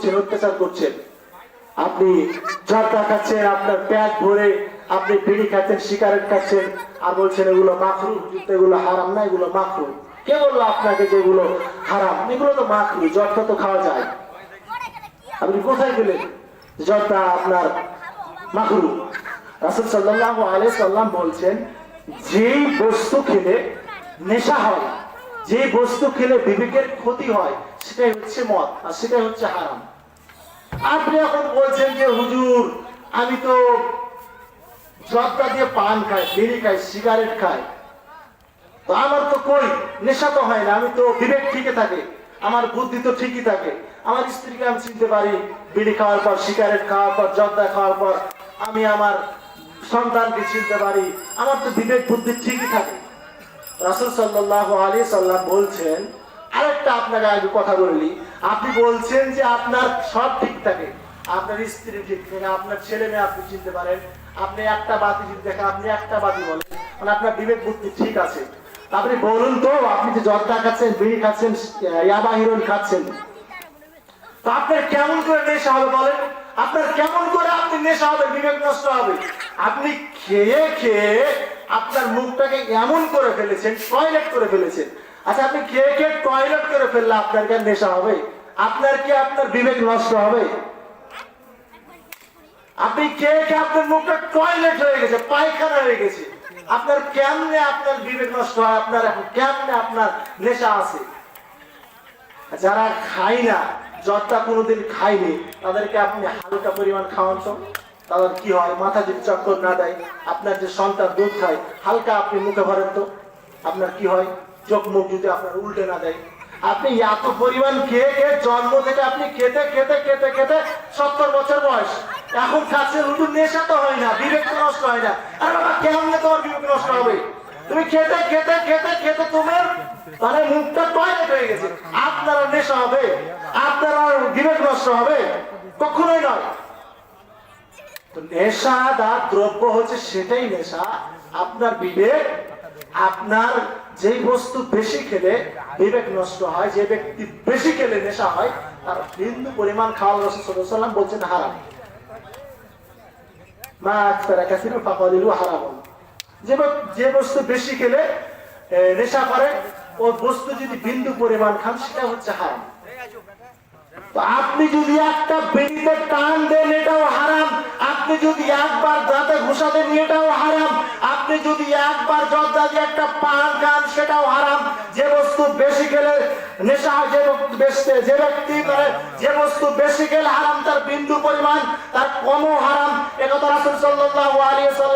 করছেন, অত্যাচার করছেন। আপনি জর্দা খাচ্ছেন, আপনার পেট ভরে, আপনি বিড়ি খাচ্ছেন, সিগারেট খাচ্ছেন, আর বলছেন এগুলো মাকরু, এগুলো হারাম না, এগুলো মাকরু। কে বললো আপনাকে যেগুলো হারাম? এগুলো তো মাকরু, জর্দা তো খাওয়া যায়। আপনি কোথায় গেলেন জর্দা আপনার মাকরু? রাসূল সাল্লাল্লাহু আলাইহি সাল্লাম বলছেন, যেই বস্তু খেলে নেশা হয়, যে বস্তু খেলে বিবেকের ক্ষতি হয়, সেটাই হচ্ছে মদ, আর সেটাই হচ্ছে হারাম। আপনি এখন বলছেন যে হুজুর আমি তো জর্দা দিয়ে পান খাই, বিড়ি খাই, সিগারেট খাই, তো আমার তো কই নেশা তো হয় না, আমি তো বিবেক ঠিকই থাকে, আমার বুদ্ধি তো ঠিকই থাকে, আমার স্ত্রীকে আমি চিনতে পারি বিড়ি খাওয়ার পর, সিগারেট খাওয়ার পর, জর্দা খাওয়ার পর, আমি আমার সন্তানকে চিনতে পারি, আমার তো বিবেক বুদ্ধি ঠিকই থাকে। রাসূল সাল্লাল্লাহু আলাইহি সাল্লাম বলছেন, আরেকটা আপনাকে আগে কথা বলি, আপনি বলছেন যে আপনার সব ঠিক থাকে, আপনার স্ত্রী ঠিক থাকে, আপনার ছেলে মেয়ে আপনি চিনতে পারেন, আপনি একটা বাতি যদি দেখেন আপনি একটা বাতি বলেন, মানে আপনার বিবেক বুদ্ধি ঠিক আছে। আপনি বলুন তো, আপনি যে জর্দা খাচ্ছেন, বিড়ি খাচ্ছেন, ইয়াবা হিরোইন খাচ্ছেন, তো আপনার কেমন করে নেশা হবে বলেন? আপনার কেমন করে আপনি নেশা হবে, বিবেক নষ্ট হবে? আপনি খেয়ে খেয়ে আপনার মুখটাকে এমন করে ফেলেছেন, টয়লেট করে ফেলেছেন। আচ্ছা, আপনি খেয়ে খেয়ে টয়লেট করে ফেললে আপনার কি নেশা হবে? আপনার কি আপনার বিবেক নষ্ট হবে? আপনি খেয়ে খেয়ে আপনার মুখটা টয়লেট হয়ে গেছে, পায়খানা হয়ে গেছে, আপনার কেমনে আপনার বিবেক নষ্ট হয়? আপনার এখন কেমনে আপনার নেশা আছে? যারা খায় না, জর্দা কোনোদিন খায়নি, তাদেরকে আপনি হালকা পরিমাণ খাওয়ান তো, তাদের কি হয়? মাথা যদি চক্কর না দেয়, আপনার যে সন্তান দুধ খায়, হালকা আপনি মুখে ভরেন তো, আপনার কি হয়? চোখ মুখ যদি আপনার উল্টে না দেয়। আপনি এত পরিমাণ খেয়ে খেয়ে জন্ম থেকে আপনি খেতে খেতে খেতে খেতে 70 বছর বয়স, এখন খাচ্ছেন, হুজুর নেশা তো হয় না, বিবেক তো নষ্ট হয় না। আরে বাবা, কেমনে তোমার বিবেক নষ্ট হবে? তুমি খেতে খেতে খেতে খেতে তোমার মানে মুখটা টয়লেট হয়ে গেছে, আপনার নেশা হবে? আপনার বিবেক নষ্ট হবে? কখনোই নয়। তো নেশাদার দ্রব্য হচ্ছে সেটাই নেশা, আপনার বিবেক। আপনার যেই বস্তু বেশি খেলে বিবেক নষ্ট হয়, যে ব্যক্তি বেশি খেলে নেশা হয়, তার বিন্দু পরিমাণ খাওয়া রাসূল সাল্লাল্লাহু আলাইহি ওয়াসাল্লাম বলছেন হারাম। মা আকসারা কাসিরু ফাকালিলু হারাম। যে বস্তু বেশি খেলে নেশা করে, ওই বস্তু যদি বিন্দু পরিমাণ খান, সেটা হচ্ছে হারাম। তো আপনি যদি একটা বিড়িতে টান দেন, এটাও হারাম। আপনি যদি একবার দাঁতে ঘুষা দেন, এটাও হারাম। আপনি যদি একবার জর্দা দিয়ে একটা পান খান, সেটাও হারাম। যে বস্তু বেশি খেলে নেশা হয়, যে ব্যক্তি করে যে বস্তু বেশি খেলে হারাম, তার বিন্দু পরিমাণ তার কমও হারাম। একথা রাসূল সাল্লাল্লাহু আলাইহি ওয়াসাল্লাম